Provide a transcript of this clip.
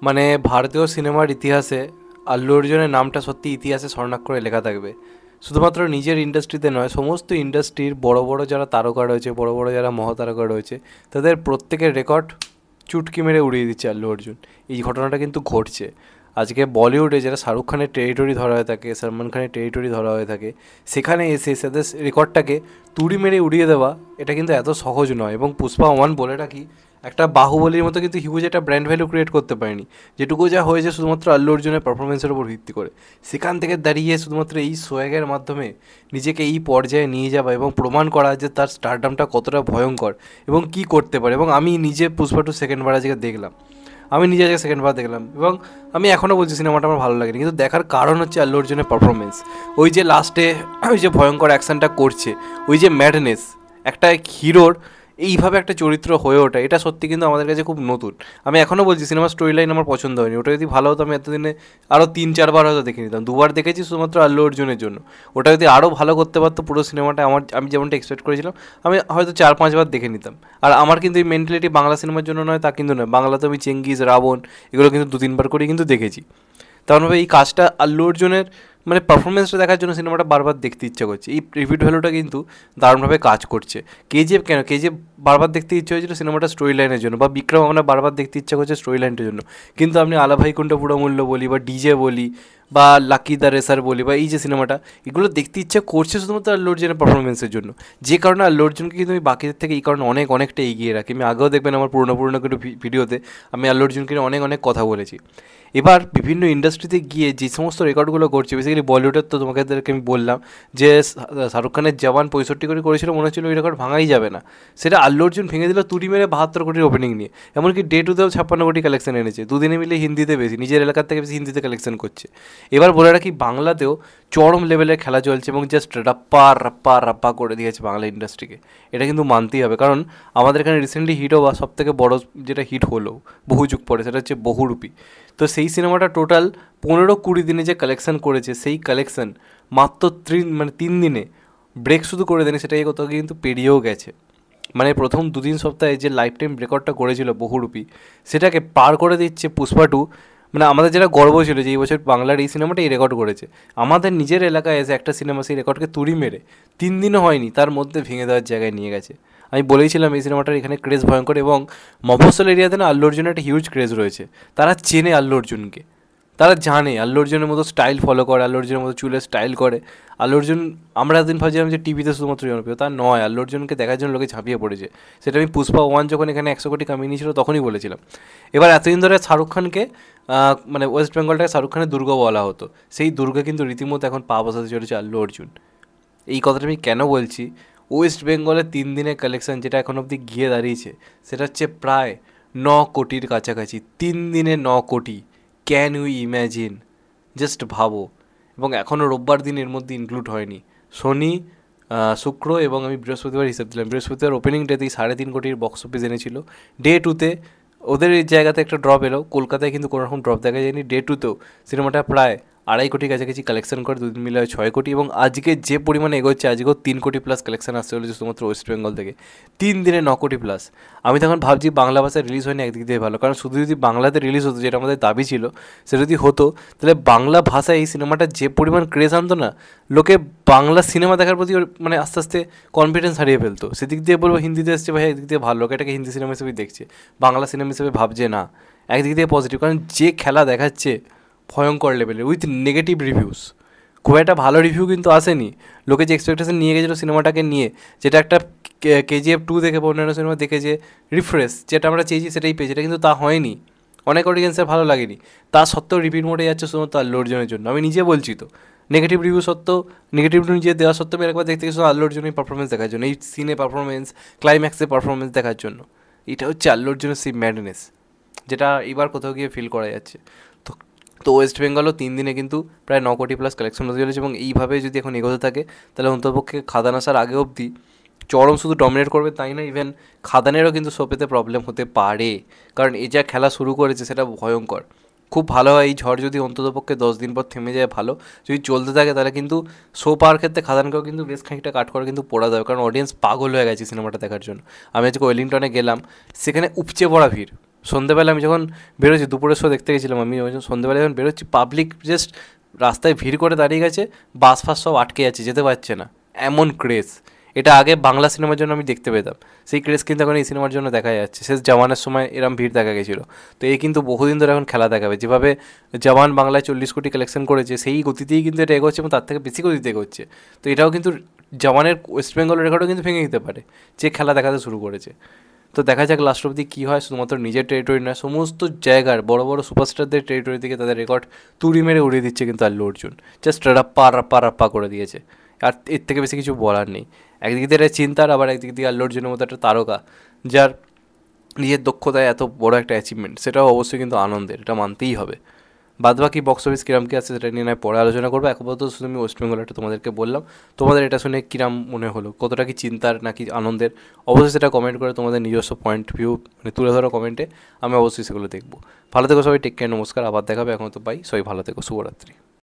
মানে ভারতীয় সিনেমার ইতিহাসে আল্লু অর্জুনের নামটা সত্যি ইতিহাসে স্বর্ণাক্ষরে লেখা থাকবে। শুধুমাত্র নিজের ইন্ডাস্ট্রিতে নয়, সমস্ত ইন্ডাস্ট্রির বড় বড় যারা তারকা রয়েছে, বড় বড় যারা মহাতারকা রয়েছে, তাদের প্রত্যেকের রেকর্ড চুটকি মেরে উড়িয়ে দিচ্ছে আল্লু অর্জুন। এই ঘটনাটা কিন্তু ঘটছে আজকে বলিউডে, যারা শাহরুখ খানের টেরিটরি ধরা হয়ে থাকে, সলমান খানের টেরিটরি ধরা হয়ে থাকে, সেখানে এসে তাদের রেকর্ডটাকে তুড়ি মেরে উড়িয়ে দেওয়া, এটা কিন্তু এত সহজ নয়। এবং পুষ্পা ওয়ান বলে রাখি, একটা বাহুবলীর মতো কিন্তু হিউজ একটা ব্র্যান্ড ভ্যালু ক্রিয়েট করতে পারেনি। যেটুকু যা হয়েছে শুধুমাত্র আল্লু অর্জুনের পারফরমেন্সের উপর ভিত্তি করে, সেখান থেকে দাঁড়িয়ে শুধুমাত্র এই সোয়াগের মাধ্যমে নিজেকে এই পর্যায়ে নিয়ে যাওয়া এবং প্রমাণ করা যে তার স্টারডামটা কতটা ভয়ঙ্কর এবং কী করতে পারে। এবং আমি নিজে পুষ্পা টু সেকেন্ডবার আজকে দেখলাম, সেকেন্ডবার দেখলাম, এবং আমি এখনও বলছি সিনেমাটা আমার ভালো লাগেনি, কিন্তু দেখার কারণ হচ্ছে আল্লু অর্জুনের পারফরমেন্স। ওই যে লাস্টে ওই যে ভয়ঙ্কর অ্যাকশনটা করছে, ওই যে ম্যাডনেস, একটা হিরোর এইভাবে একটা চরিত্র হয়ে ওঠা, এটা সত্যি কিন্তু আমাদের কাছে খুব নতুন। আমি এখনও বলছি সিনেমার স্টোরি লাইন আমার পছন্দ হয়নি। ওটা যদি ভালো হতো আমি এতদিনে আরও 3-4 বার হয়তো দেখে নিতাম। 2বার দেখেছি শুধুমাত্র আল্লু অর্জুনের জন্য। ওটা যদি আরও ভালো করতে পারতো পুরো সিনেমাটা, আমি যেমনটা এক্সপেক্ট করেছিলাম, আমি হয়তো 4-5 বার দেখে নিতাম। আর আমার কিন্তু এই মেন্টালিটি বাংলা সিনেমার জন্য নয়, তা কিন্তু নয়। বাংলাতে আমি চেঙ্গিজ, রাবণ এগুলো কিন্তু 2-3 বার করে কিন্তু দেখেছি। তেমনভাবে এই কাজটা আল্লু অর্জুনের মানে পারফরমেন্সটা দেখার জন্য সিনেমাটা বারবার দেখতে ইচ্ছা করছে। এই রিপিট ভ্যালুটা কিন্তু দারুণভাবে কাজ করছে। কেজিএফ কেন, কেজিএফ বারবার দেখতে ইচ্ছা হয়েছিল সিনেমাটা স্টোরি লাইনের জন্য, বা বিক্রম আমরা বারবার দেখতে ইচ্ছা করছে স্টোরি লাইনটার জন্য। কিন্তু আপনি আলা ভাইকুণ্ঠ পুরমূল্য বলি, বা ডিজে বলি, বা লাকি দ্য রেসার বলি, বা এই যে সিনেমাটা, এগুলো দেখতে ইচ্ছা করছে শুধুমাত্র আল্লু অর্জুনের পারফরমেন্সের জন্য। যে কারণে আল্লু অর্জুনকে কিন্তু আমি বাকিদের থেকে এই কারণে অনেকটা এগিয়ে রাখি। আমি আগেও দেখবেন আমার পুরোনো কোনো ভিডিওতে আমি আল্লু অর্জুনকে অনেক কথা বলেছি। এবার বিভিন্ন ইন্ডাস্ট্রিতে গিয়ে যে সমস্ত রেকর্ডগুলো করছে, বেসিক্যালি বলিউডের, তো তোমাদেরকে আমি বললাম যে শাহরুখ খানের জওয়ান 65 কোটি করেছিল, মনে হচ্ছিল ওই রেকর্ড ভাঙাই যাবে না। সেটা আল্লু অর্জুন ভেঙে দিল তুড়ি মেরে 72 কোটির ওপেনিং নিয়ে। এমনকি ডে টুতেও 56 কোটি কালেকশন এনেছে। দুদিনে মিলে হিন্দিতে বেশি, নিজের এলাকার থেকে বেশি হিন্দিতে কালেকশন করছে। এবার বলে রাখি, বাংলাতেও চরম লেভেলের খেলা চলছে এবং জাস্ট রাপ্পা করে দিয়েছে বাংলা ইন্ডাস্ট্রিকে। এটা কিন্তু মানতেই হবে, কারণ আমাদের এখানে রিসেন্টলি হিট হওয়া সবথেকে বড় যেটা হিট হলো বহু যুগ পরে, সেটা হচ্ছে বহুরূপী। তো সেই সিনেমাটা টোটাল 15-20 দিনে যে কালেকশন করেছে, সেই কালেকশন মাত্র 3 দিনে ব্রেক শুধু করে দেয়নি, সেটাই কোথাও কিন্তু পেরিয়েও গেছে। মানে প্রথম 2-3 সপ্তাহে যে লাইফ টাইম রেকর্ডটা করেছিল বহুরূপী, সেটাকে পার করে দিচ্ছে পুষ্পা টু। মানে আমাদের যেটা গর্ব ছিল যে এই বছর বাংলার এই সিনেমাটা এই রেকর্ড করেছে, আমাদের নিজের এলাকায় এসে একটা সিনেমা সেই রেকর্ডকে তুড়ি মেরে 3 দিনও হয়নি তার মধ্যে ভেঙে দেওয়ার জায়গায় নিয়ে গেছে। আমি বলেইছিলাম এই সিনেমাটার এখানে ক্রেজ ভয়ঙ্কর, এবং মফস্বল এরিয়াতে না আল্লু অর্জুনের একটা হিউজ ক্রেজ রয়েছে। তারা চেনে আল্লু অর্জুনকে, তারা জানে আল্লু অর্জুনের মতো স্টাইল ফলো করে, আল্লু অর্জুনের মতো চুলের স্টাইল করে। আল্লু অর্জুন, আমরা একদিন ভাবছিলাম যে টিভিতে শুধুমাত্র জনপ্রিয়, তা নয়, আল্লু অর্জুনকে দেখার জন্য লোকে ঝাঁপিয়ে পড়েছে। সেটা আমি পুষ্পা ওয়ান যখন এখানে 100 কোটি কামিয়ে নিয়েছিল তখনই বলেছিলাম। এবার এতদিন ধরে শাহরুখ খানকে মানে ওয়েস্ট বেঙ্গলটাকে শাহরুখ খানের দুর্গ বলা হতো, সেই দুর্গে কিন্তু রীতিমতো এখন পা বসাতে চলেছে আল্লু অর্জুন। এই কথাটা আমি কেন বলছি, ওয়েস্ট বেঙ্গলের 3 দিনের কালেকশন যেটা এখন অবধি গিয়ে দাঁড়িয়েছে, সেটা হচ্ছে প্রায় 9 কোটির কাছাকাছি। 3 দিনে 9 কোটি, ক্যান ইউ ইম্যাজিন? জাস্ট ভাবো। এবং এখনও রোববার দিন এর মধ্যে ইনক্লুড হয়নি। শনি, শুক্র এবং আমি বৃহস্পতিবার হিসেব দিলাম, বৃহস্পতিবার ওপেনিং ডেতেই 3.5 কোটির বক্স অফিস এনেছিল। ডে টুতে ওদের এই জায়গাতে একটা ড্রপ এলো, কলকাতায় কিন্তু কোনো রকম ড্রপ দেখা যায়নি। ডে টুতেও সিনেমাটা প্রায় 2.5 কোটির কাছাকাছি কালেকশন করে, 2 দিন মিলে 6 কোটি। এবং আজকে যে পরিমাণে এগোচ্ছে, আজকেও 3 কোটি প্লাস কালেকশন আসতে চলেছে শুধুমাত্র ওয়েস্ট বেঙ্গল থেকে। 3 দিনে 9 কোটি প্লাস। আমি তখন ভাবছি বাংলা ভাষায় রিলিজ হয়নি একদিক দিয়ে ভালো, কারণ শুধু যদি বাংলাতে রিলিজ হতো, যেটা আমাদের দাবি ছিল, সেটা যদি হতো, তাহলে বাংলা ভাষায় এই সিনেমাটা যে পরিমাণ ক্রেজ আনতো না, লোকে বাংলা সিনেমা দেখার প্রতি মানে আস্তে আস্তে কনফিডেন্স হারিয়ে ফেলতো। সেদিক দিয়ে বলবো হিন্দিতে এসছে ভাই, একদিক দিয়ে ভালো, লোকে এটাকে হিন্দি সিনেমা হিসেবেই দেখছে, বাংলা সিনেমা হিসেবে ভাবছে না। একদিক দিয়ে পজিটিভ, কারণ যে খেলা দেখাচ্ছে ভয়ঙ্কর লেভেলের, উইথ নেগেটিভ রিভিউস। খুব একটা ভালো রিভিউ কিন্তু আসেনি। লোকে যে এক্সপেকটেশন নিয়ে গেছিলো সিনেমাটাকে নিয়ে, যেটা একটা কেজিএফ 2 দেখে বা অন্যান্য সিনেমা দেখে যে রিফ্রেশ যেটা আমরা চেয়েছি সেটাই পেয়েছি, এটা কিন্তু তা হয়নি। অনেক অডিয়েন্সের ভালো লাগেনি, তা সত্ত্বেও রিপিট মোডে যাচ্ছে শুধুমাত্র আল্লু অর্জুনের জন্য। আমি নিজে বলছি তো, নেগেটিভ রিভিউ সত্ত্বেও, নেগেটিভ রিভিউ নিজে দেওয়া সত্ত্বেও আমি একবার দেখতে গেছি আল্লু অর্জুনের পারফরমেন্স দেখার জন্য, এই সিনে পারফরমেন্স, ক্লাইম্যাক্সের পারফরমেন্স দেখার জন্য। এটা হচ্ছে আল্লু অর্জুনের সেই ম্যাডনেস, যেটা এবার কোথাও গিয়ে ফিল করা যাচ্ছে। তো তো ওয়েস্ট বেঙ্গলও 3 দিনে কিন্তু প্রায় 9 কোটি প্লাস কালেকশন হতে চলেছে, এবং এইভাবে যদি এখন এগোতে থাকে, তাহলে অন্ততপক্ষে খাদান আসার আগে অবধি চরম শুধু ডমিনেট করবে তাই না, ইভেন খাদানেরও কিন্তু শো পেতে প্রবলেম হতে পারে, কারণ এই যা খেলা শুরু করেছে সেটা ভয়ঙ্কর। খুব ভালো হয় এই ঝড় যদি অন্ততপক্ষে 10 দিন পর থেমে যায়, ভালো। যদি চলতে থাকে তাহলে কিন্তু শো পাওয়ার ক্ষেত্রে খাদানকেও কিন্তু বেশ খানিকটা কাট করা কিন্তু পড়া দেবে, কারণ অডিয়েন্স পাগল হয়ে গেছে সিনেমাটা দেখার জন্য। আমি আজকে ওয়েলিংটনে গেলাম, সেখানে উপচে পড়া ভিড়, সন্ধ্যেবেলা আমি যখন বেরোচ্ছি, দুপুরের শো দেখতে গেছিলাম আমি, যখন সন্ধ্যেবেলা যখন বেরোচ্ছি, পাবলিক জাস্ট রাস্তায় ভিড় করে দাঁড়িয়ে গেছে, বাস ফাস সব আটকে যাচ্ছে, যেতে পারছে না, এমন ক্রেজ। এটা আগে বাংলা সিনেমার জন্য আমি দেখতে পেতাম, সেই ক্রেজ কিন্তু এখন এই সিনেমার জন্য দেখা যাচ্ছে। শেষ জওয়ানের সময় এরম ভিড় দেখা গেছিলো, তো এই কিন্তু বহুদিন ধরে এখন খেলা দেখাবে। যেভাবে জওয়ান বাংলায় 40 কোটি কালেকশন করেছে, সেই গতিতেই কিন্তু এটা এগোচ্ছে এবং তার থেকে বেশি গতিতে এগোচ্ছে। তো এটাও কিন্তু জওয়ানের ওয়েস্ট বেঙ্গলের রেকর্ডও কিন্তু ভেঙে দিতে পারে, যে খেলা দেখাতে শুরু করেছে। তো দেখা যাক লাস্ট অবধি কী হয়। শুধুমাত্র নিজের টেরিটরি নয়, সমস্ত জায়গার বড় বড় সুপারস্টারদের টেরিটরি থেকে তাদের রেকর্ড তুড়ি মেরে উড়িয়ে দিচ্ছে কিন্তু আল্লু অর্জুন। জাস্ট রাপ্পা রাপ্পা রাপ্পা করে দিয়েছে, আর এর থেকে বেশি কিছু বলার নেই। একদিক দিয়ে এটা চিন্তার, আবার একদিক দিয়ে আল্লু অর্জুনের মতো একটা তারকা, যার নিজের দক্ষতায় এত বড় একটা অ্যাচিভমেন্ট, সেটাও অবশ্যই কিন্তু আনন্দের, এটা মানতেই হবে। বাদবাকি বক্স অফিস কিরাম কী আছে সেটা নিয়ে নয় পরে আলোচনা করবো। আপাতত শুধু আমি ওয়েস্ট বেঙ্গল একটা তোমাদেরকে বললাম। তোমাদের এটা শুনে কিরাম মনে হলো, কতটা কি চিন্তার নাকি আনন্দের, অবশ্যই সেটা কমেন্ট করে তোমাদের নিজস্ব পয়েন্ট ভিউ মানে তুলে ধরো কমেন্টে, আমি অবশ্যই সেগুলো দেখবো। ভালো থেকো সবাই, টেক কেয়ার, নমস্কার, আবার দেখাবে। এখন তো বাই, সবাই ভালো থেকো, শুভরাত্রি।